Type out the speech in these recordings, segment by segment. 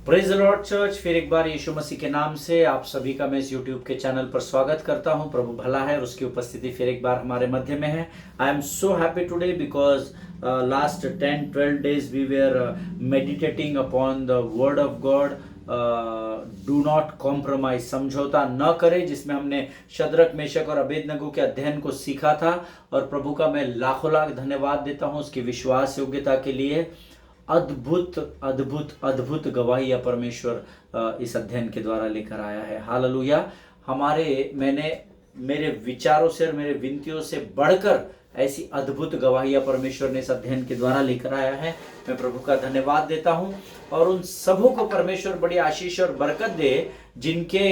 Praise the Lord church. फिर एक बार यीशु मसीह के नाम से आप सभी का मैं इस यूट्यूब के चैनल पर स्वागत करता हूं। प्रभु भला है और उसकी उपस्थिति फिर एक बार हमारे मध्य में है। I am so happy today because last 10-12 days we were meditating upon the word of God. Do not compromise, समझौता न करे, जिसमें हमने शद्रक मेशक और अबेदनगो के अध्ययन को सीखा था। और प्रभु का मैं लाखों लाख धन्यवाद देता हूं उसकी विश्वास योग्यता के लिए। अद्भुत अद्भुत अद्भुत गवाही परमेश्वर इस अध्ययन के द्वारा लेकर आया है। हालेलुया। मेरे विचारों से और मेरे विनतियों से बढ़कर ऐसी अद्भुत गवाही परमेश्वर ने इस अध्ययन के द्वारा लेकर आया है। मैं प्रभु का धन्यवाद देता हूं और उन सबों को परमेश्वर बड़ी आशीष और बरकत दे जिनके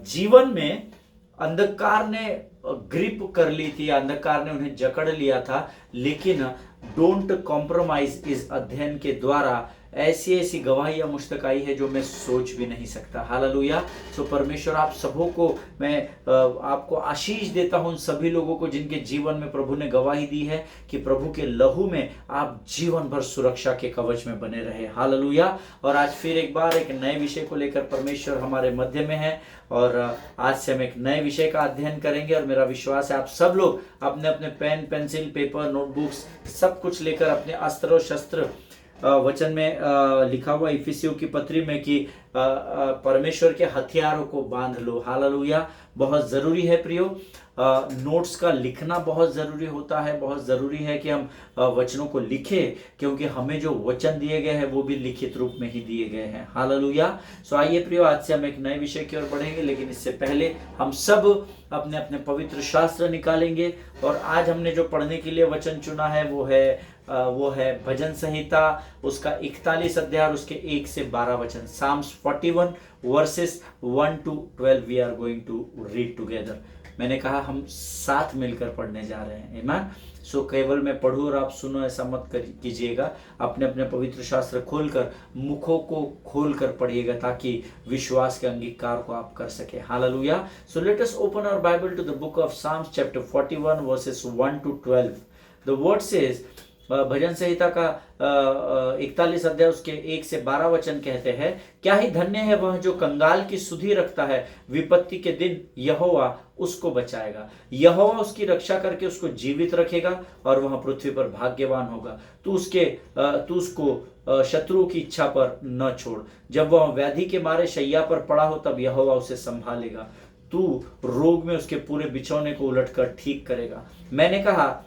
जीवन में अंधकार ने ग्रिप कर ली थी, अंधकार ने उन्हें जकड़ लिया था, लेकिन डोंट कॉम्प्रोमाइज इस अध्ययन के द्वारा ऐसी ऐसी गवाहियां मुझ तक आई है जो मैं सोच भी नहीं सकता। हालेलुया। सो परमेश्वर आप सबों को मैं आपको आशीष देता हूं, सभी लोगों को जिनके जीवन में प्रभु ने गवाही दी है कि प्रभु के लहू में आप जीवन भर सुरक्षा के कवच में बने रहे। हालेलुया। और आज फिर एक बार एक नए विषय को लेकर परमेश्वर हमारे मध्य में है और आज से हम एक नए विषय का अध्ययन करेंगे। और मेरा विश्वास है आप सब लोग अपने अपने पेन, पेंसिल, पेपर, नोटबुक्स सब कुछ लेकर अपने अस्त्र और शस्त्र, वचन में लिखा हुआ इफिसियों की पत्री में कि परमेश्वर के हथियारों को बांध लो। हालेलुया। बहुत जरूरी है प्रियो, नोट्स का लिखना बहुत जरूरी होता है। बहुत जरूरी है कि हम वचनों को लिखें, क्योंकि हमें जो वचन दिए गए हैं वो भी लिखित रूप में ही दिए गए हैं। हालेलुया। सो आइए प्रियो, आज से हम एक नए विषय की ओर बढ़ेंगे, लेकिन इससे पहले हम सब अपने अपने पवित्र शास्त्र निकालेंगे। और आज हमने जो पढ़ने के लिए वचन चुना है वो है भजन संहिता, उसका 41 अध्याय और उसके 1 से 12 वचन। Psalms 41 verses 1 to 12 we are going to read together। मैंने कहा हम साथ मिलकर पढ़ने जा रहे हैं। आमीन। सो केवल मैं पढ़ूं और आप सुनो, ऐसा मत कीजिएगा। अपने अपने पवित्र शास्त्र खोलकर, मुखों को खोलकर पढ़िएगा, ताकि विश्वास के अंगीकार को आप कर सके। Hallelujah. So let us open our Bible to the book of Psalms chapter 41 verses 1 to 12। The word says, भजन संहिता का 41 अध्याय उसके 1 से 12 वचन कहते हैं, क्या ही धन्य है वह जो कंगाल की सुधि रखता है, विपत्ति के दिन यहोवा उसको बचाएगा। यहोवा उसकी रक्षा करके उसको जीवित रखेगा और वह पृथ्वी पर भाग्यवान होगा। तू उसको शत्रु की इच्छा पर न छोड़। जब वह व्याधि के मारे शैया पर पड़ा हो, तब यहोवा उसे संभालेगा। तू रोग में उसके पूरे बिछौने को उलटकर ठीक करेगा। मैंने कहा,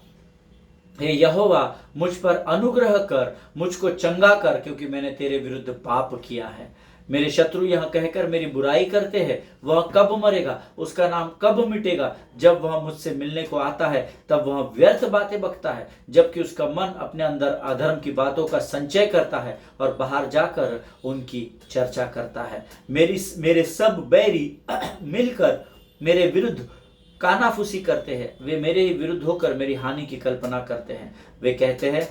हे यहोवा मुझ पर अनुग्रह कर, मुझको चंगा कर, क्योंकि मैंने तेरे विरुद्ध पाप किया है। मेरे शत्रु यह कहकर मेरी बुराई करते हैं, वह कब मरेगा, उसका नाम कब मिटेगा। जब वह मुझसे मिलने को आता है तब वह व्यर्थ बातें बकता है, जबकि उसका मन अपने अंदर अधर्म की बातों का संचय करता है और बाहर जाकर उनकी चर्चा करता है। मेरे सब बैरी मिलकर मेरे विरुद्ध कानाफूसी करते हैं, वे मेरे ही विरुद्ध होकर मेरी हानि की कल्पना करते हैं। वे कहते हैं,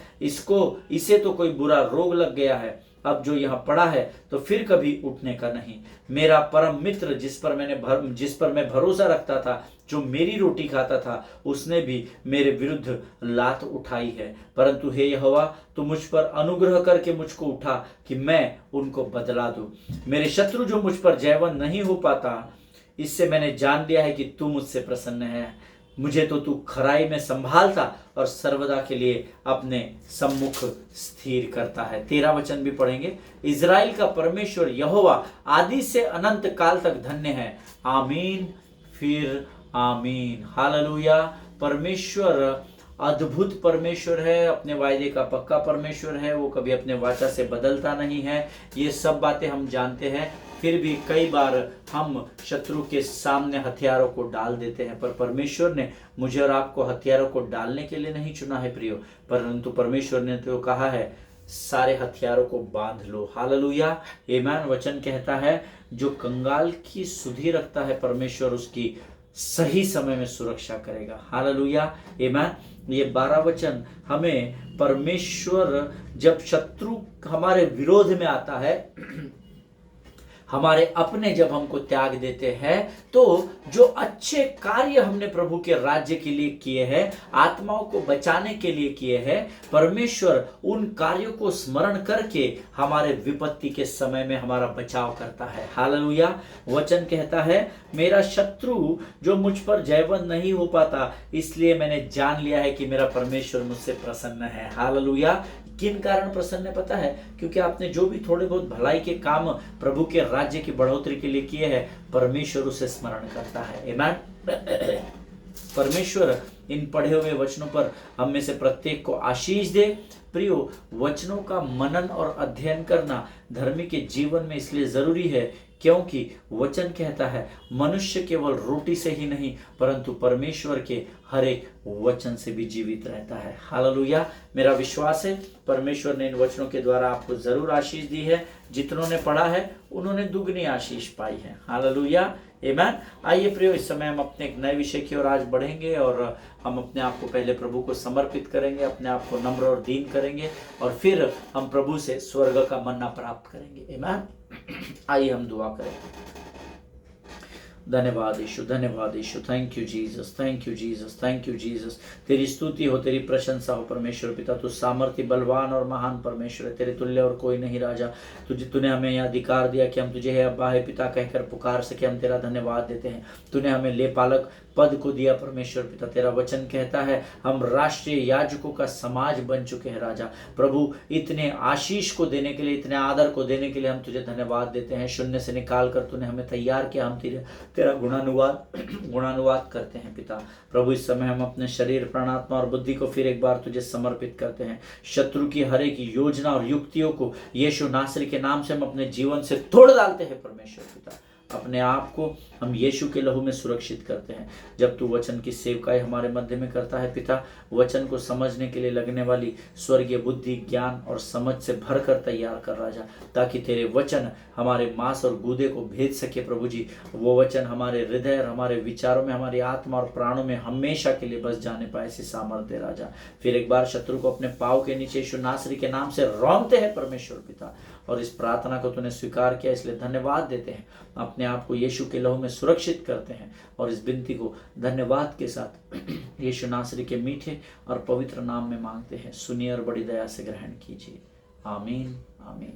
इसे तो कोई बुरा रोग लग गया है, अब जो यहाँ पड़ा है तो फिर कभी उठने का नहीं। मेरा परम मित्र जिस पर मैं भरोसा रखता था, जो मेरी रोटी खाता था, उसने भी मेरे विरुद्ध लात उठाई है। परंतु हे यहोवा, तू मुझ पर अनुग्रह करके मुझको उठा कि मैं उनको बदला दूं। मेरे शत्रु जो मुझ पर जयवन नहीं हो पाता, इससे मैंने जान लिया है कि तू मुझसे प्रसन्न है। मुझे तो तू खराई में संभालता और सर्वदा के लिए अपने सम्मुख स्थिर करता है। 13 वचन भी पढ़ेंगे। इज़राइल का परमेश्वर यहोवा आदि से अनंत काल तक धन्य है। आमीन फिर आमीन। हालेलुया। परमेश्वर अद्भुत परमेश्वर है, अपने वायदे का पक्का परमेश्वर है, वो कभी अपने वाचा से बदलता नहीं है। ये सब बातें हम जानते हैं, फिर भी कई बार हम शत्रु के सामने हथियारों को डाल देते हैं। पर परमेश्वर ने मुझे और आपको हथियारों को डालने के लिए नहीं चुना है प्रियो, परंतु परमेश्वर ने तो कहा है सारे हथियारों को बांध लो। हालेलुया। आमीन। वचन कहता है, जो कंगाल की सुधि रखता है, परमेश्वर उसकी सही समय में सुरक्षा करेगा। हालेलुया। आमीन। ये 12 वचन हमें परमेश्वर जब शत्रु हमारे विरोध में आता है, हमारे अपने जब हमको त्याग देते हैं तो जो अच्छे कार्य हमने प्रभु के राज्य के लिए किए हैं, आत्माओं को बचाने के लिए किए हैं, परमेश्वर उन कार्यों को स्मरण करके हमारे विपत्ति के समय में हमारा बचाव करता है। हालेलुया। वचन कहता है, मेरा शत्रु जो मुझ पर जयवंत नहीं हो पाता, इसलिए मैंने जान लिया है कि मेरा परमेश्वर मुझसे प्रसन्न है। हालेलुया। किन कारण प्रसन्न है पता है? क्योंकि आपने जो भी थोड़े बहुत भलाई के काम प्रभु के राज्य की बढ़ोतरी के लिए किए हैं, परमेश्वर उसे स्मरण करता है। आमीन। परमेश्वर इन पढ़े हुए वचनों पर हम में से प्रत्येक को आशीष दे। प्रियो, वचनों का मनन और अध्ययन करना धर्मी के जीवन में इसलिए जरूरी है क्योंकि वचन कहता है मनुष्य केवल रोटी से ही नहीं परंतु परमेश्वर के हर एक वचन से भी जीवित रहता है। हालेलुया। मेरा विश्वास है परमेश्वर ने इन वचनों के द्वारा आपको जरूर आशीष दी है। जितनों ने पढ़ा है उन्होंने दुगनी आशीष पाई है। हालेलुया। आमीन। आइए प्रियो, इस समय हम अपने एक नए विषय की ओर आज बढ़ेंगे और हम अपने आप को पहले प्रभु को समर्पित करेंगे, अपने आप को नम्र और दीन करेंगे और फिर हम प्रभु से स्वर्ग का मन्ना प्राप्त करेंगे। आमीन। आइए हम दुआ करें। धन्यवाद यीशु, धन्यवाद यीशु। Thank you Jesus, thank you Jesus, thank you Jesus. तेरी स्तुति हो, तेरी प्रशंसा हो परमेश्वर पिता। तू सामर्थ्य, बलवान और महान परमेश्वर है, तेरे तुल्य और कोई नहीं राजा। तूने हमें यह अधिकार दिया कि हम तुझे है अब्बा है पिता कहकर पुकार सके। हम तेरा धन्यवाद देते हैं। तूने हमें लेपालक पद को दिया परमेश्वर पिता। तेरा वचन कहता है हम राष्ट्रीय याजकों का समाज बन चुके हैं राजा। प्रभु, इतने आशीष को देने के लिए, इतने आदर को देने के लिए हम तुझे धन्यवाद देते हैं। शून्य से निकाल कर तूने हमें तैयार किया, हम तेरा गुणानुवाद करते हैं पिता। प्रभु, इस समय हम अपने शरीर, प्राणात्मा और बुद्धि को फिर एक बार तुझे समर्पित करते हैं। शत्रु की हर एक योजना और युक्तियों को यीशु नासरी के नाम से हम अपने जीवन से तोड़ डालते हैं परमेश्वर पिता। अपने आप को हम यीशु के लहू में सुरक्षित करते हैं। जब तू वचन की सेवकाई हमारे मध्य में करता है पिता, वचन को समझने के लिए लगने वाली स्वर्गीय बुद्धि, ज्ञान और समझ से भरकर तैयार कर राजा, ताकि तेरे वचन हमारे मांस और गूदे को भेद सके। प्रभु जी, वो वचन हमारे हृदय और हमारे विचारों में, हमारी आत्मा और प्राणों में हमेशा के लिए बस जाने पाए, ऐसी सामर्थ्य राजा। फिर एक बार शत्रु को अपने पाँव के नीचे यीशु नासरी के नाम से रौंदते हैं परमेश्वर पिता। और इस प्रार्थना को तूने स्वीकार किया, इसलिए धन्यवाद देते हैं। अपने आप को यीशु के लहू में सुरक्षित करते हैं और इस विनती को धन्यवाद के साथ यीशु नासरी के मीठे और पवित्र नाम में मांगते हैं। सुनिए और बड़ी दया से ग्रहण कीजिए। आमीन, आमीन।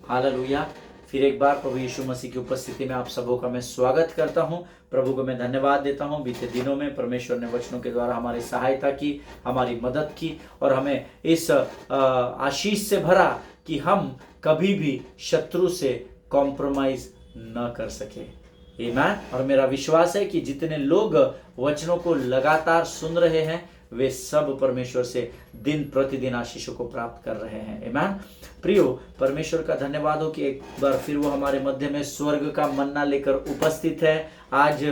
हालेलुया। फिर एक बार प्रभु यीशु मसीह की उपस्थिति में आप सबों का मैं स्वागत करता हूं। प्रभु को मैं धन्यवाद देता हूं। बीते दिनों में परमेश्वर ने वचनों के द्वारा हमारी सहायता की, हमारी मदद की और हमें इस आशीष से भरा कि हम कभी भी शत्रु से कॉम्प्रोमाइज न कर सके। आमीन। और मेरा विश्वास है कि जितने लोग वचनों को लगातार सुन रहे हैं वे सब परमेश्वर से दिन प्रतिदिन आशीषों को प्राप्त कर रहे हैं। आमीन। प्रियो, परमेश्वर का धन्यवाद हो कि एक बार फिर वो हमारे मध्य में स्वर्ग का मन्ना लेकर उपस्थित है। आज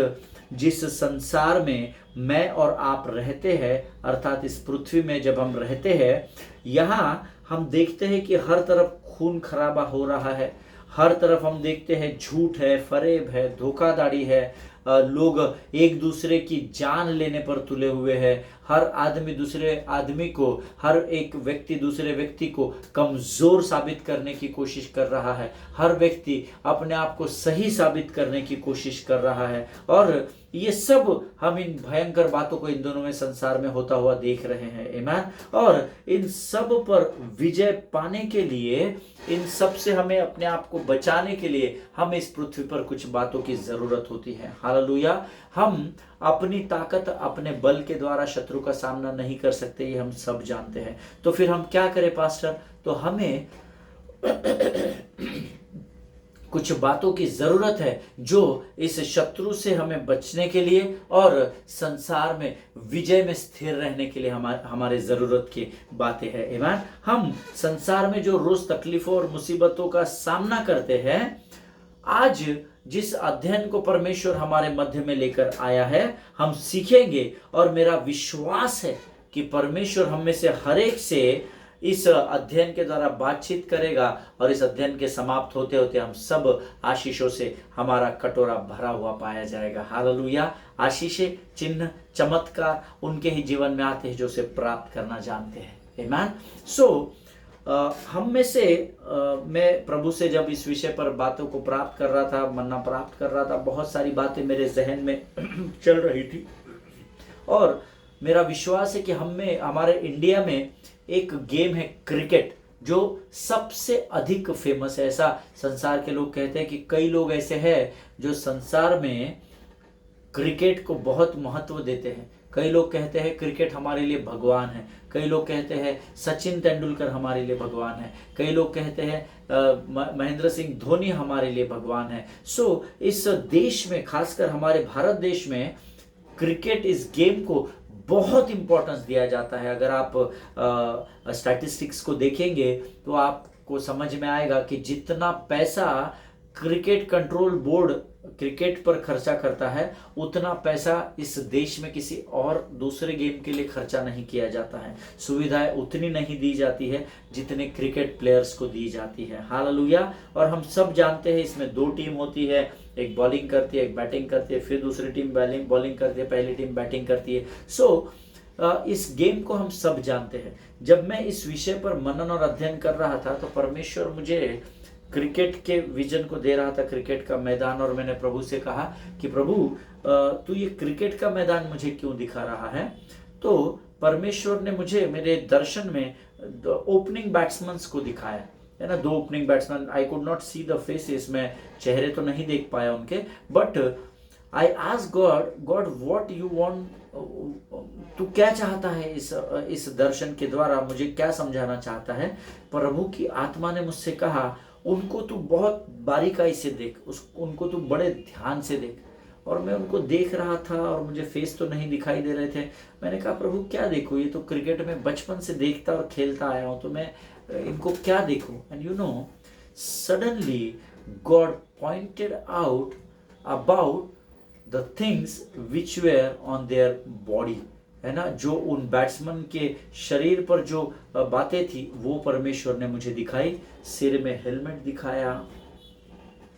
जिस संसार में मैं और आप रहते हैं, अर्थात इस पृथ्वी में जब हम रहते हैं, यहाँ हम देखते हैं कि हर तरफ खून खराबा हो रहा है। हर तरफ हम देखते हैं झूठ है, फरेब है, धोखाधड़ी है, लोग एक दूसरे की जान लेने पर तुले हुए हैं। हर आदमी दूसरे आदमी को, हर एक व्यक्ति दूसरे व्यक्ति को कमजोर साबित करने की कोशिश कर रहा है। हर व्यक्ति अपने आप को सही साबित करने की कोशिश कर रहा है और ये सब हम इन भयंकर बातों को इन दोनों में संसार में होता हुआ देख रहे हैं। आमीन। और इन सब पर विजय पाने के लिए, इन सब से हमें अपने आप को बचाने के लिए हमें इस पृथ्वी पर कुछ बातों की जरूरत होती है। हालेलुया। हम अपनी ताकत, अपने बल के द्वारा शत्रु का सामना नहीं कर सकते, ये हम सब जानते हैं। तो फिर हम क्या करें पास्टर? तो हमें कुछ बातों की जरूरत है जो इस शत्रु से हमें बचने के लिए और संसार में विजय में स्थिर रहने के लिए हमारे जरूरत की बातें हैं। आमीन। हम संसार में जो रोज तकलीफों और मुसीबतों का सामना करते हैं, आज जिस अध्ययन को परमेश्वर हमारे मध्य में लेकर आया है, हम सीखेंगे और मेरा विश्वास है कि परमेश्वर हम में से हर एक से इस अध्ययन के द्वारा बातचीत करेगा और इस अध्ययन के समाप्त होते होते हम सब आशीषों से हमारा कटोरा भरा हुआ पाया जाएगा। हालेलुया। आशीषें, चिन्ह, चमत्कार उनके ही जीवन में आते हैं जो उसे प्राप्त करना जानते हैं। आमीन। सो हम में से मैं प्रभु से जब इस विषय पर बातों को प्राप्त कर रहा था, मन्ना प्राप्त कर रहा था, बहुत सारी बातें मेरे जहन में चल रही थी। और मेरा विश्वास है कि हमारे इंडिया में एक गेम है क्रिकेट, जो सबसे अधिक फेमस है। ऐसा संसार के लोग कहते हैं कि कई लोग ऐसे हैं जो संसार में क्रिकेट को बहुत महत्व देते हैं। कई लोग कहते हैं क्रिकेट हमारे लिए भगवान है, कई लोग कहते हैं सचिन तेंदुलकर हमारे लिए भगवान है, कई लोग कहते हैं महेंद्र सिंह धोनी हमारे लिए भगवान है। सो इस देश में, खासकर हमारे भारत देश में, क्रिकेट इस गेम को बहुत इंपॉर्टेंस दिया जाता है। अगर आप स्टैटिस्टिक्स को देखेंगे तो आपको समझ में आएगा कि जितना पैसा क्रिकेट कंट्रोल बोर्ड क्रिकेट पर खर्चा करता है, उतना पैसा इस देश में किसी और दूसरे गेम के लिए खर्चा नहीं किया जाता है। सुविधाएं उतनी नहीं दी जाती है जितने क्रिकेट प्लेयर्स को दी जाती है। हालेलुया। और हम सब जानते हैं इसमें 2 टीम होती है, एक बॉलिंग करती है, एक बैटिंग करती है, फिर दूसरी टीम बॉलिंग करती है, पहली टीम बैटिंग करती है। सो इस गेम को हम सब जानते हैं। जब मैं इस विषय पर मनन और अध्ययन कर रहा था तो परमेश्वर मुझे क्रिकेट के विजन को दे रहा था, क्रिकेट का मैदान। और मैंने प्रभु से कहा कि प्रभु तू ये क्रिकेट का मैदान मुझे क्यों दिखा रहा है? तो परमेश्वर ने मुझे मेरे दर्शन में ओपनिंग बैट्समैन को दिखाया है ना, 2 opening batsman. I could not see the faces, मैं चेहरे तो नहीं देख पाया उनके, but I asked God what you want, तू क्या चाहता है इस दर्शन के द्वारा, मुझे क्या समझाना चाहता है? प्रभु की आत्मा ने मुझसे कहा उनको तू बहुत बारीकाई से देख, उनको तू बड़े ध्यान से देख। और मैं उनको देख रहा था और मुझे फेस तो नहीं दिखाई दे रहे थे। मैंने कहा प्रभु क्या देखूं, ये तो क्रिकेट में बचपन से देखता और खेलता आया हूं, तो मैं इनको क्या देखूं? And you know, suddenly god pointed out about the things which were on their body, है ना, जो उन बैट्समैन के शरीर पर जो बातें थी वो परमेश्वर ने मुझे दिखाई। सिर में हेलमेट दिखाया,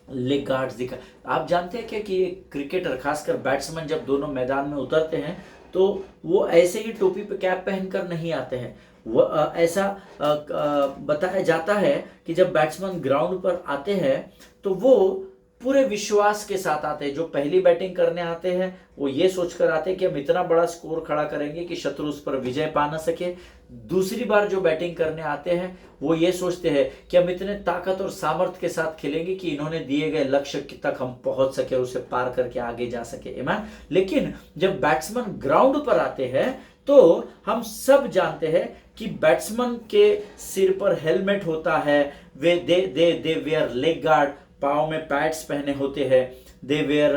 लेग गार्ड्स दिखाया। आप जानते हैं क्या कि एक क्रिकेटर, खासकर बैट्समैन, जब दोनों मैदान में उतरते हैं तो वो ऐसे ही टोपी पे कैप पहनकर नहीं आते हैं। वो ऐसा बताया जाता है कि जब बैट्समैन ग्राउंड पर आते हैं तो वो पूरे विश्वास के साथ आते हैं। जो पहली बैटिंग करने आते हैं वो ये सोचकर आते हैं कि हम इतना बड़ा स्कोर खड़ा करेंगे कि शत्रु उस पर विजय पा ना सके। दूसरी बार जो बैटिंग करने आते हैं वो ये सोचते हैं कि हम इतने ताकत और सामर्थ्य के साथ खेलेंगे कि इन्होंने दिए गए लक्ष्य तक हम पहुंच सके, उसे पार करके आगे जा सके। ईमान। लेकिन जब बैट्समैन ग्राउंड पर आते हैं तो हम सब जानते हैं कि बैट्समैन के सिर पर हेलमेट होता है, वे दे वेयर लेग गार्ड, पाँव में पैड्स पहने होते हैं, they wear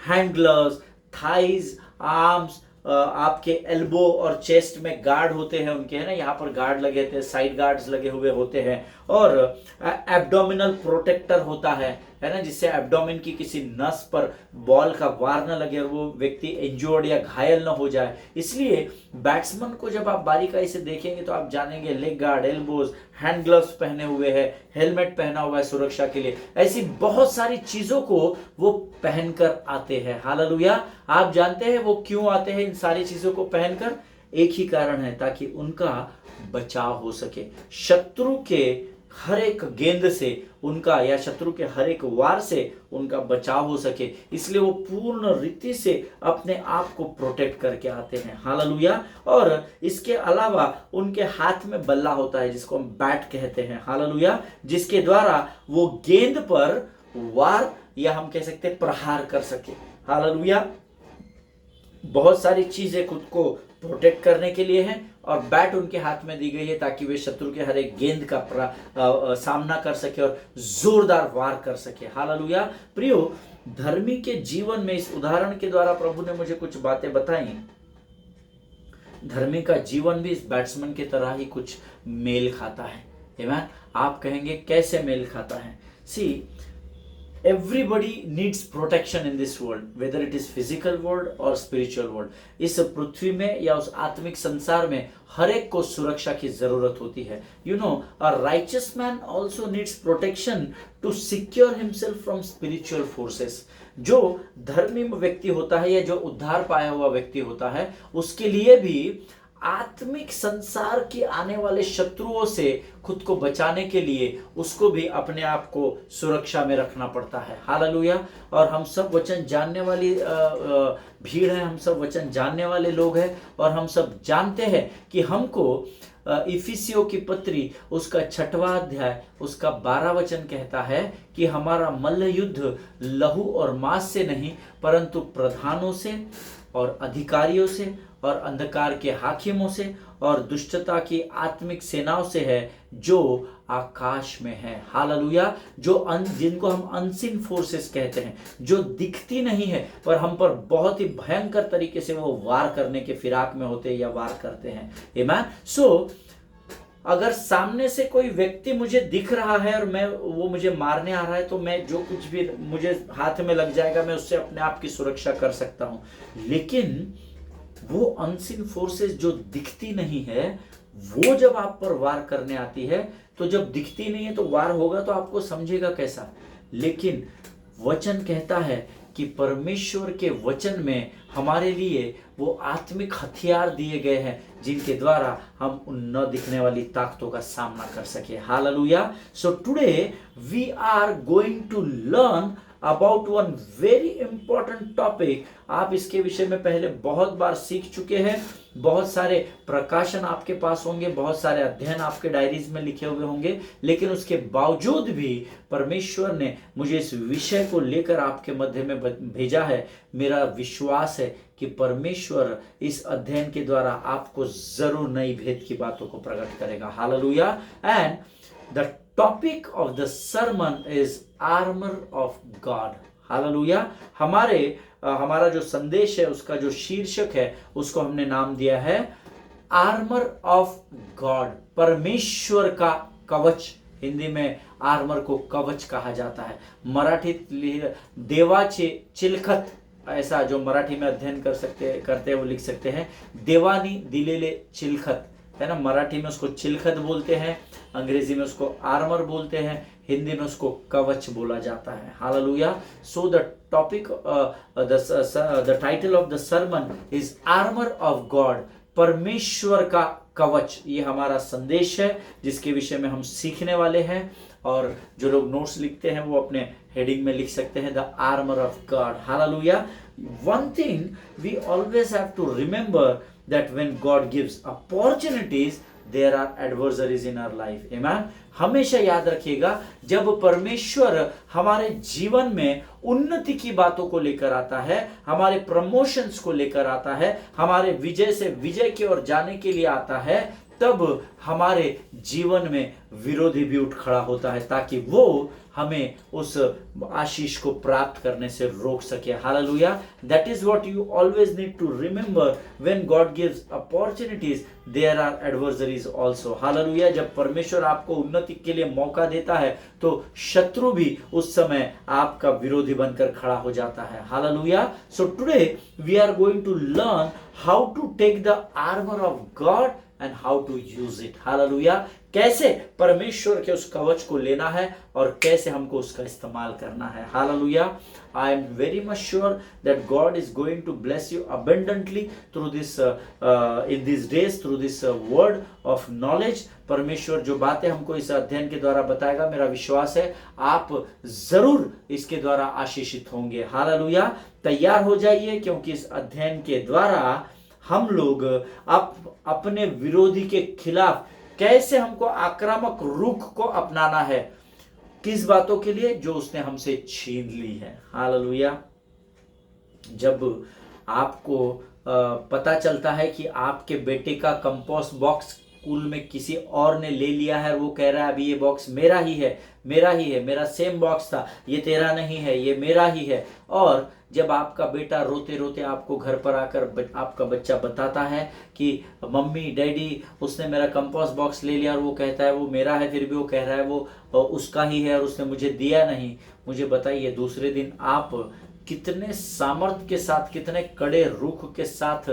hand gloves, thighs, arms, आपके एल्बो और चेस्ट में गार्ड होते हैं उनके, है ना, यहाँ पर गार्ड लगे होते हैं, साइड गार्ड्स लगे हुए होते हैं, और एब्डोमिनल प्रोटेक्टर होता है ना, जिससे एब्डोमिन की किसी नस पर बॉल का वार न लगे और वो व्यक्ति इंजर्ड या घायल न हो जाए। इसलिए बैट्समैन को जब आप बारीकाई से देखेंगे तो आप जानेंगे leg guard, elbows, hand gloves पहने हुए हैं, हेलमेट पहना हुआ है सुरक्षा के लिए। ऐसी बहुत सारी चीजों को वो पहनकर आते हैं। हालेलुया। आप जानते हैं वो क्यों आते हैं इन सारी चीजों को पहनकर? एक ही कारण है, ताकि उनका बचाव हो सके शत्रु के हर एक गेंद से उनका, या शत्रु के हर एक वार से उनका बचाव हो सके। इसलिए वो पूर्ण रीति से अपने आप को प्रोटेक्ट करके आते हैं। हालेलुया। और इसके अलावा उनके हाथ में बल्ला होता है जिसको हम बैट कहते हैं। हालेलुया। जिसके द्वारा वो गेंद पर वार, या हम कह सकते हैं प्रहार कर सके। हालेलुया। बहुत सारी चीजें खुद को प्रोटेक्ट करने के लिए हैं और बैट उनके हाथ में दी गई है ताकि वे शत्रु के हर एक गेंद का सामना कर सके और जोरदार वार कर सके। हालेलुया। प्रियो, धर्मी के जीवन में इस उदाहरण के द्वारा प्रभु ने मुझे कुछ बातें बताई। धर्मी का जीवन भी इस बैट्समैन की तरह ही कुछ मेल खाता है। आमीन। आप कहेंगे कैसे मेल खाता है? सी, everybody needs protection in this world, whether it is physical world or spiritual world. इस पृथ्वी में या उस आत्मिक संसार में हर एक को सुरक्षा की जरूरत होती है। You know, a righteous man also needs protection to secure himself from spiritual forces. जो धर्मी व्यक्ति होता है या जो उद्धार पाया हुआ व्यक्ति होता है, उसके लिए भी आत्मिक संसार के आने वाले शत्रुओं से खुद को बचाने के लिए उसको भी अपने आप को सुरक्षा में रखना पड़ता है। हालेलुया। और हम सब वचन जानने वाली भीड़ है, हम सब वचन जानने वाले लोग हैं, और हम सब जानते हैं कि हमको इफिसियों की पत्री उसका 6वां अध्याय उसका 12 वचन कहता है कि हमारा मल्ल युद्ध लहू और मांस से नहीं परंतु प्रधानों से और अधिकारियों से और अंधकार के हाकिमों से और दुष्टता की आत्मिक सेनाओं से है जो आकाश में है। हालेलुया। जिनको हम अनसीन फोर्सेस कहते हैं, जो दिखती नहीं है पर हम पर बहुत ही भयंकर तरीके से वो वार करने के फिराक में होते हैं या वार करते हैं। आमीन। सो अगर सामने से कोई व्यक्ति मुझे दिख रहा है और वो मुझे मारने आ रहा है, तो मैं जो कुछ भी मुझे हाथ में लग जाएगा मैं उससे अपने आप की सुरक्षा कर सकता हूं। लेकिन वो अनसीन फोर्सेस जो दिखती नहीं है, वो जब आप पर वार करने आती है, तो जब दिखती नहीं है तो वार होगा तो आपको समझेगा कैसा। लेकिन वचन कहता है कि परमेश्वर के वचन में हमारे लिए वो आत्मिक हथियार दिए गए हैं जिनके द्वारा हम उन न दिखने वाली ताकतों का सामना कर सके। Hallelujah. So today we are going to learn about one very important topic. आप इसके विषय में पहले बहुत बार सीख चुके हैं, बहुत सारे प्रकाशन आपके पास होंगे, बहुत सारे अध्ययन आपके डायरीज में लिखे हुए होंगे, लेकिन उसके बावजूद भी परमेश्वर ने मुझे इस विषय को लेकर आपके मध्य में भेजा है। मेरा विश्वास है कि परमेश्वर इस अध्ययन के द्वारा आपको जरूर नई भेद की बातों को प्रकट करेगा। Hallelujah. And the topic of the sermon is armour of God. Hallelujah. हमारा जो संदेश है उसका जो शीर्षक है उसको हमने नाम दिया है आर्मर ऑफ गॉड, परमेश्वर का कवच। हिंदी में आर्मर को कवच कहा जाता है। मराठी देवाचे चिलखत, ऐसा जो मराठी में अध्ययन करते हैं वो लिख सकते हैं देवानी दिलेले चिलखत, है ना। मराठी में उसको चिलखत बोलते हैं, अंग्रेजी में उसको आर्मर बोलते हैं, हिंदी में उसको कवच बोला जाता है। Hallelujah. So the topic the title of the sermon is armour of God, परमेश्वर का कवच। ये हमारा संदेश है जिसके विषय में हम सीखने वाले हैं। और जो लोग नोट्स लिखते हैं वो अपने हेडिंग में लिख सकते हैं the armour of God. Hallelujah. One thing we always have to remember that when God gives opportunities, there are adversaries in our life. Amen. हमेशा याद रखिएगा, जब परमेश्वर हमारे जीवन में उन्नति की बातों को लेकर आता है, हमारे प्रमोशंस को लेकर आता है, हमारे विजय से विजय की ओर जाने के लिए आता है, तब हमारे जीवन में विरोधी भी उठ खड़ा होता है ताकि वो हमें उस आशीष को प्राप्त करने से रोक सके। Hallelujah. That is what you always need to remember, when God gives opportunities there are adversaries also. Hallelujah. जब परमेश्वर आपको उन्नति के लिए मौका देता है तो शत्रु भी उस समय आपका विरोधी बनकर खड़ा हो जाता है। Hallelujah. So today we are going to learn how to take the armour of God and how to use it. Hallelujah. कैसे परमेश्वर के उस कवच को लेना है और कैसे हमको उसका इस्तेमाल करना है। Hallelujah. I am very much sure that God is going to bless you abundantly through this in these days, through this word of knowledge. परमेश्वर जो बातें हमको इस अध्ययन के द्वारा बताएगा, मेरा विश्वास है आप जरूर इसके द्वारा आशीषित होंगे। हालेलुया। तैयार हो जाइए, क्योंकि इस अध्ययन के द्वारा हम लोग अपने विरोधी के खिलाफ कैसे हमको आक्रामक रुख को अपनाना है, किस बातों के लिए, जो उसने हमसे छीन ली है। हालेलुया। जब आपको पता चलता है कि आपके बेटे का कंपोस्ट बॉक्स स्कूल में किसी और ने ले लिया है और वो कह रहा है अभी ये बॉक्स मेरा ही है, मेरा सेम बॉक्स था, ये तेरा नहीं है, ये मेरा ही है। और जब आपका बेटा रोते रोते आपको घर पर आकर आपका बच्चा बताता है कि मम्मी डैडी उसने मेरा कंपोस्ट बॉक्स ले लिया और वो कहता है वो मेरा है, फिर भी वो कह रहा है वो उसका ही है और उसने मुझे दिया नहीं, मुझे बताइए दूसरे दिन आप कितने सामर्थ्य के साथ, कितने कड़े रुख के साथ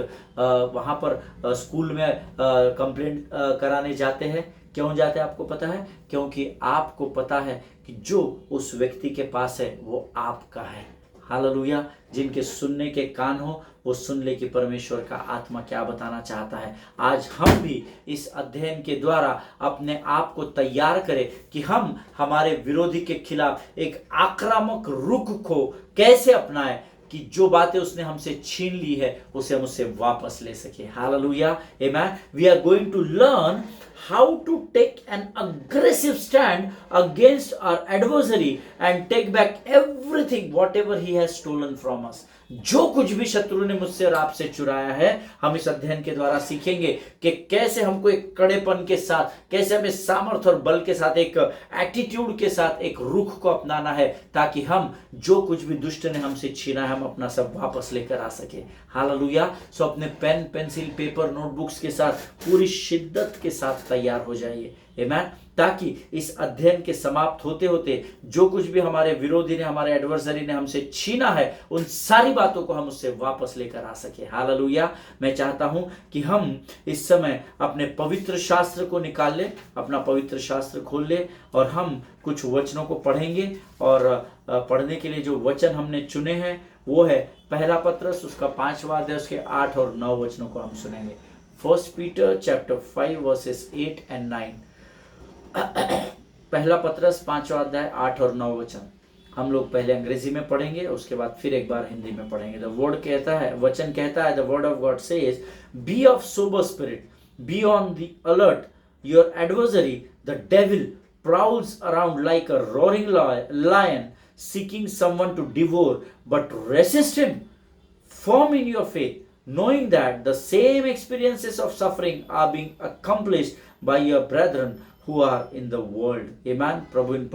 वहां पर स्कूल में कंप्लेंट कराने जाते हैं। क्यों जाते हैं आपको पता है? क्योंकि आपको पता है कि जो उस व्यक्ति के पास है वो आपका है। हालेलुया। जिनके सुनने के कान हो वो सुन ले कि परमेश्वर का आत्मा क्या बताना चाहता है। आज हम भी इस अध्ययन के द्वारा अपने आप को तैयार करें कि हम हमारे विरोधी के खिलाफ एक आक्रामक रुख को कैसे अपनाएं कि जो बातें उसने हमसे छीन ली है उसे हम उससे वापस ले सके। Hallelujah, amen. We are going to learn how to take an aggressive stand against our adversary and take back everything whatever he has stolen from us। जो कुछ भी शत्रु ने मुझसे और आपसे चुराया है, हम इस अध्ययन के द्वारा सीखेंगे कि कैसे हमको एक कड़ेपन के साथ, कैसे हमें सामर्थ्य और बल के साथ, एक एटीट्यूड के साथ एक रुख को अपनाना है, ताकि हम जो कुछ भी दुष्ट ने हमसे छीना है हम अपना सब वापस लेकर आ सके। हालेलुया। सो अपने पेन, पेंसिल, पेपर, नोटबुक्स के साथ पूरी शिद्दत के साथ तैयार हो जाइए, आमेन, ताकि इस अध्ययन के समाप्त होते होते जो कुछ भी हमारे विरोधी ने, हमारे एडवर्सरी ने हमसे छीना है, उन सारी बातों को हम उससे वापस लेकर आ सके। हालेलुया। मैं चाहता हूं कि हम इस समय अपने पवित्र शास्त्र को निकाल ले, अपना पवित्र शास्त्र खोल ले और हम कुछ वचनों को पढ़ेंगे। और पढ़ने के लिए जो वचन हमने चुने हैं वो है पहला पत्रस, उसका 5वां अध्याय, उसके 8 और 9 वचनों को हम सुनेंगे। 1 Peter chapter 5 verses 8 and 9। पहला पत्रस 5वां अध्याय 8 और 9 वचन हम लोग पहले अंग्रेजी में पढ़ेंगे, उसके बाद फिर एक बार हिंदी में पढ़ेंगे। द वर्ड कहता है, वचन कहता है, the word of God says, be of sober spirit, be on the alert, your adversary the devil prowls around like a roaring lion seeking someone to devour, but resist him, firm in your faith, knowing that the same experiences of suffering are being accomplished by your brethren who are in the world। आमीन। प्रभु इन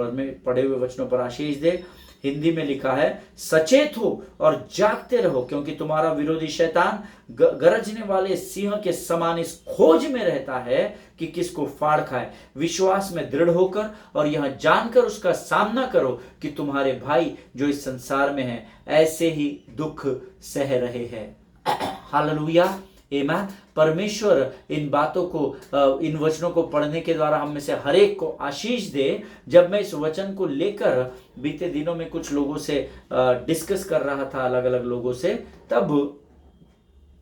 पढ़े हुए वचनों पर आशीष दे। हिंदी में लिखा है, सचेत हो और जागते रहो, क्योंकि तुम्हारा विरोधी शैतान गरजने वाले सिंह के समान इस खोज में रहता है कि किसको फाड़ खाए। विश्वास में दृढ़ होकर और यह जानकर उसका सामना करो कि तुम्हारे भाई जो इस संसार में हैं ऐसे ही दुख सह रहे हैं। हालेलुया, आमीन। परमेश्वर इन बातों को, इन वचनों को पढ़ने के द्वारा हम में से हर एक को आशीष दे। जब मैं इस वचन को लेकर बीते दिनों में कुछ लोगों से डिस्कस कर रहा था, अलग अलग लोगों से, तब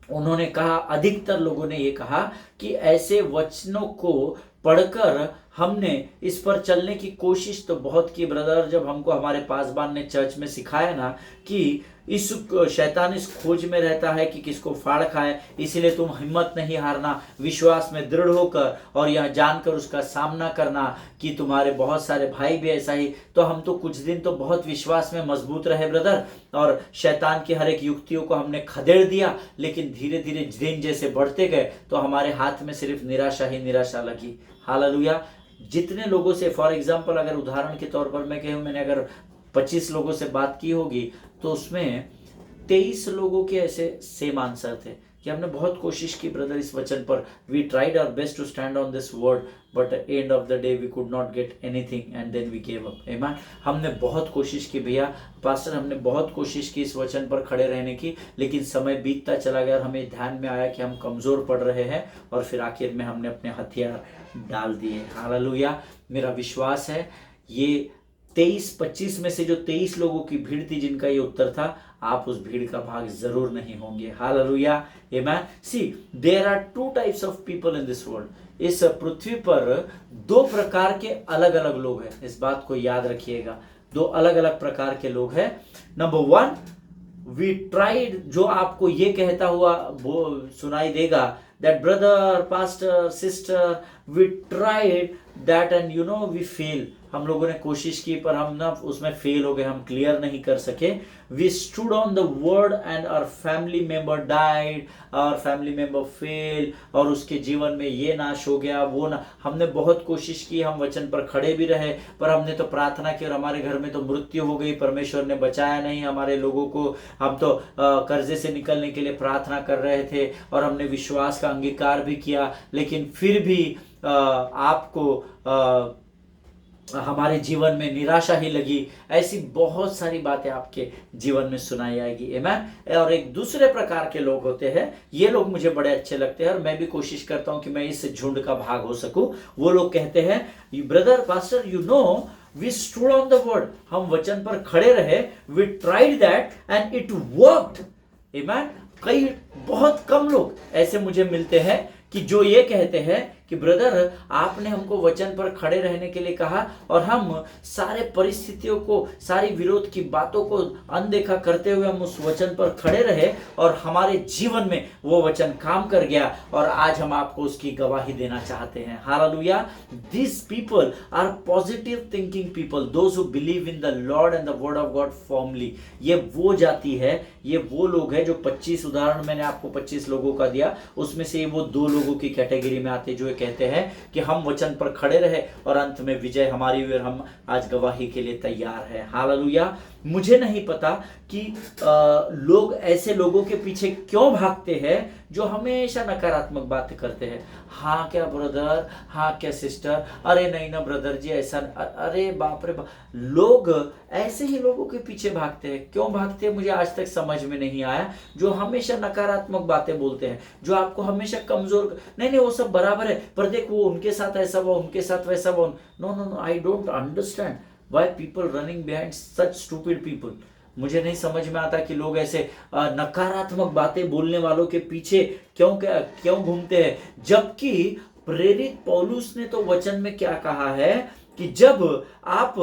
उन्होंने कहा, अधिकतर लोगों ने ये कहा कि ऐसे वचनों को पढ़कर हमने इस पर चलने की कोशिश तो बहुत की ब्रदर। जब हमको हमारे पासबान ने चर्च में सिखाया ना कि इस शैतान इस खोज में रहता है कि किसको फाड़ खाए, इसलिए तुम हिम्मत नहीं हारना, विश्वास में दृढ़ होकर और यह जानकर उसका सामना करना कि तुम्हारे बहुत सारे भाई भी ऐसा ही। तो हम तो कुछ दिन तो बहुत विश्वास में मजबूत रहे ब्रदर, और शैतान की हर एक युक्तियों को हमने खदेड़ दिया, लेकिन धीरे धीरे दिन जैसे बढ़ते गए तो हमारे हाथ में सिर्फ निराशा ही निराशा लगी। हालेलुया। जितने लोगों से, फॉर एग्जाम्पल अगर उदाहरण के तौर पर मैं कहूँ, मैंने अगर 25 लोगों से बात की होगी तो उसमें 23 लोगों के ऐसे सेम आंसर थे कि हमने बहुत कोशिश की ब्रदर इस वचन पर, we tried our best to stand on this word, but end of the day we could not get anything and then we give up. Amen. हमने बहुत कोशिश की भैया पास्टर, हमने बहुत कोशिश की इस वचन पर खड़े रहने की, लेकिन समय बीतता चला गया और हमें ध्यान में आया कि हम कमजोर पड़ रहे हैं, और फिर आखिर में हमने अपने हथियार डाल दिए। हालेलुया। मेरा विश्वास है ये 23-25 में से जो 23 लोगों की भीड़ थी जिनका ये उत्तर था, आप उस भीड़ का भाग जरूर नहीं होंगे। Hallelujah, amen. See there are 2 types of people in this world. इस पृथ्वी पर 2 प्रकार के अलग अलग लोग हैं, इस बात को याद रखिएगा। 2 अलग अलग प्रकार के लोग हैं। नंबर 1, वी ट्राइड, जो आपको ये कहता हुआ वो सुनाई देगा, that brother, pastor, sister, we tried that and you know we fail। हम लोगों ने कोशिश की पर हम ना उसमें फेल हो गए, हम क्लियर नहीं कर सके। We stood on the word and our family member died, our family member failed, और उसके जीवन में ये नाश हो गया, वो ना। हमने बहुत कोशिश की, हम वचन पर खड़े भी रहे, पर हमने तो प्रार्थना की और हमारे घर में तो मृत्यु हो गई, परमेश्वर ने बचाया नहीं हमारे लोगों को। हम तो कर्जे से निकलने के लिए प्रार्थना कर रहे थे और हमने विश्वास का अंगीकार भी किया, लेकिन फिर भी आपको हमारे जीवन में निराशा ही लगी। ऐसी बहुत सारी बातें आपके जीवन में सुनाई आएगी। आमीन। और एक दूसरे प्रकार के लोग होते हैं, ये लोग मुझे बड़े अच्छे लगते हैं और मैं भी कोशिश करता हूं कि मैं इस झुंड का भाग हो सकूं। वो लोग कहते हैं, brother pastor, you know we stood on the word, हम वचन पर खड़े रहे, we tried that and it worked. Amen. कई बहुत कम लोग ऐसे मुझे मिलते हैं कि जो ये कहते हैं कि ब्रदर आपने हमको वचन पर खड़े रहने के लिए कहा और हम सारे परिस्थितियों को, सारी विरोध की बातों को अनदेखा करते हुए हम उस वचन पर खड़े रहे और हमारे जीवन में वो वचन काम कर गया और आज हम आपको उसकी गवाही देना चाहते हैं। Hallelujah. This people are positive thinking people, those who believe in the lord and the word of God formally. ये वो जाति है, ये वो लोग हैं जो 25 उदाहरण मैंने आपको 25 लोगों का दिया, उसमें से वो 2 लोगों की कैटेगरी में आते जो कहते हैं कि हम वचन पर खड़े रहे और अंत में विजय हमारी हुई और हम आज गवाही के लिए तैयार हैं। हालेलुया। मुझे नहीं पता कि लोग ऐसे लोगों के पीछे क्यों भागते हैं जो हमेशा नकारात्मक बातें करते हैं। हाँ क्या ब्रदर, हाँ क्या सिस्टर, अरे नहीं ना ब्रदर जी ऐसा, अरे बाप रे बाप। लोग ऐसे ही लोगों के पीछे भागते हैं। क्यों भागते हैं मुझे आज तक समझ में नहीं आया। जो हमेशा नकारात्मक बातें बोलते हैं, जो आपको हमेशा कमजोर, नहीं वो सब बराबर है पर देख वो उनके साथ ऐसा हुआ, उनके साथ वैसा हुआ। No no no, I don't understand why people running behind such stupid people. मुझे नहीं समझ में आता कि लोग ऐसे नकारात्मक बातें बोलने वालों के पीछे क्यों घूमते हैं। जबकि प्रेरित पौलुस ने तो वचन में क्या कहा है कि जब आप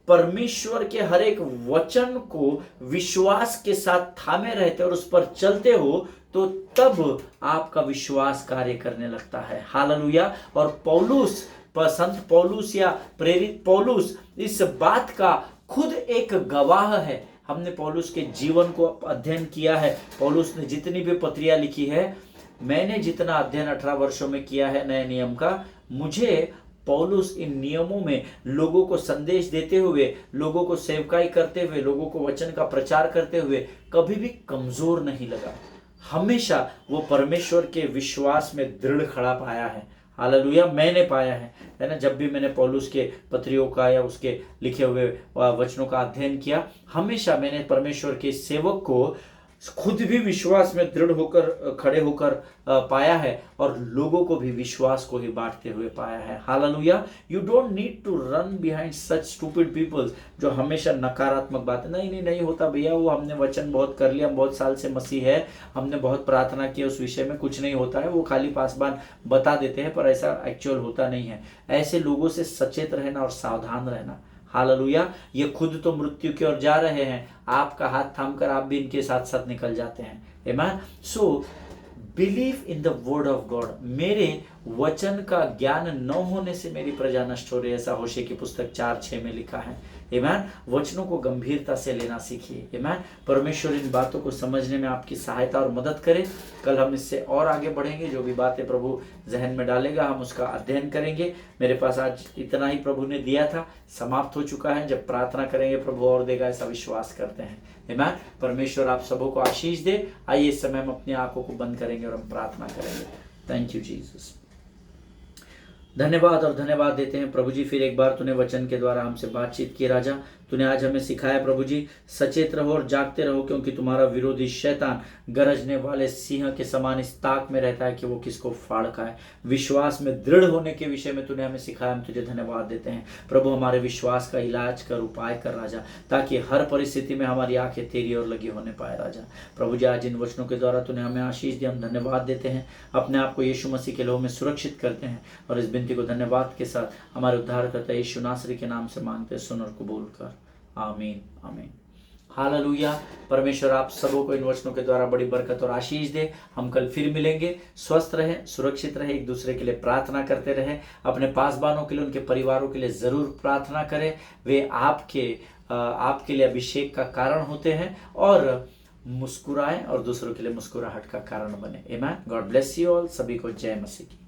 परमेश्वर के हर एक वचन को विश्वास के साथ थामे रहते और उस पर चलते हो तो तब आपका विश्वास कार्य करने लगता है। हालेलुया। और पौलुस, संत पौलुस या प्रेरित पौलुस इस बात का खुद एक गवाह है। हमने पौलुस के जीवन को अध्ययन किया है। पौलुस ने जितनी भी पत्रियां लिखी है, मैंने जितना अध्ययन 18 वर्षों में किया है नए नियम का, मुझे पौलुस इन नियमों में लोगों को संदेश देते हुए, लोगों को सेवकाई करते हुए, लोगों को वचन का प्रचार करते हुए कभी भी कमजोर नहीं लगा। हमेशा वो परमेश्वर के विश्वास में दृढ़ खड़ा पाया है। हालेलुया। मैंने पाया है ना, जब भी मैंने पौलुस के पत्रियों का या उसके लिखे हुए वचनों का अध्ययन किया, हमेशा मैंने परमेश्वर के सेवक को खुद भी विश्वास में दृढ़ होकर, खड़े होकर पाया है और लोगों को भी विश्वास को ही बांटते हुए पाया है। Hallelujah. You don't need to run behind such stupid peoples जो हमेशा नकारात्मक बातें, नहीं होता भैया, वो हमने वचन बहुत कर लिया, हम बहुत साल से मसीह है, हमने बहुत प्रार्थना की उस विषय में, कुछ नहीं होता है, वो खाली पासबान बता देते हैं पर ऐसा एक्चुअल होता नहीं है। ऐसे लोगों से सचेत रहना और सावधान रहना। हालेलुया। ये खुद तो मृत्यु की ओर जा रहे हैं, आपका हाथ थामकर आप भी इनके साथ साथ निकल जाते हैं। Amen. So believe in the word of God. मेरे वचन का ज्ञान न होने से मेरी प्रजा नष्ट हो रही है, ऐसा होशे की पुस्तक 4:6 में लिखा है। आमेन। वचनों को गंभीरता से लेना सीखिए। आमेन। परमेश्वर इन बातों को समझने में आपकी सहायता और मदद करे। कल हम इससे और आगे बढ़ेंगे, जो भी बातें प्रभु जहन में डालेगा हम उसका अध्ययन करेंगे। मेरे पास आज इतना ही प्रभु ने दिया था, समाप्त हो चुका है। जब प्रार्थना करेंगे प्रभु और देगा, ऐसा विश्वास करते हैं। आमेन। परमेश्वर आप सबों को आशीष दे। आइए इस समय हम अपनी आंखों को बंद करेंगे और हम प्रार्थना करेंगे। Thank you Jesus. धन्यवाद और धन्यवाद देते हैं प्रभु जी, फिर एक बार तूने वचन के द्वारा हमसे बातचीत की राजा। तूने आज हमें सिखाया प्रभु जी, सचेत रहो और जागते रहो, क्योंकि तुम्हारा विरोधी शैतान गरजने वाले सिंह के समान इस ताक में रहता है कि वो किसको फाड़ खाए। विश्वास में दृढ़ होने के विषय में तूने हमें सिखाया, हम तुझे धन्यवाद देते हैं प्रभु। हमारे विश्वास का इलाज कर, उपाय कर राजा, ताकि हर परिस्थिति में हमारी आंखें तेरी ओर लगी होने पाए राजा। प्रभु जी आज इन वचनों के द्वारा तूने हमें आशीष दी, हम धन्यवाद देते हैं। अपने आप को यीशु मसीह के लहू में सुरक्षित करते हैं और इस विनती को धन्यवाद के साथ हमारे उद्धारकर्ता यीशु नासरी के नाम से मांगते, सुन और कबूल कर। आमीन आमीन। हालेलुया। परमेश्वर आप सबों को इन वचनों के द्वारा बड़ी बरकत और आशीष दे। हम कल फिर मिलेंगे। स्वस्थ रहें, सुरक्षित रहें, एक दूसरे के लिए प्रार्थना करते रहें। अपने पासबानों के लिए, उनके परिवारों के लिए जरूर प्रार्थना करें। वे आपके लिए अभिषेक का कारण होते हैं और मुस्कुराएं और दूसरों के लिए मुस्कुराहट का कारण बने। आमीन। God bless you all. सभी को जय मसीह की।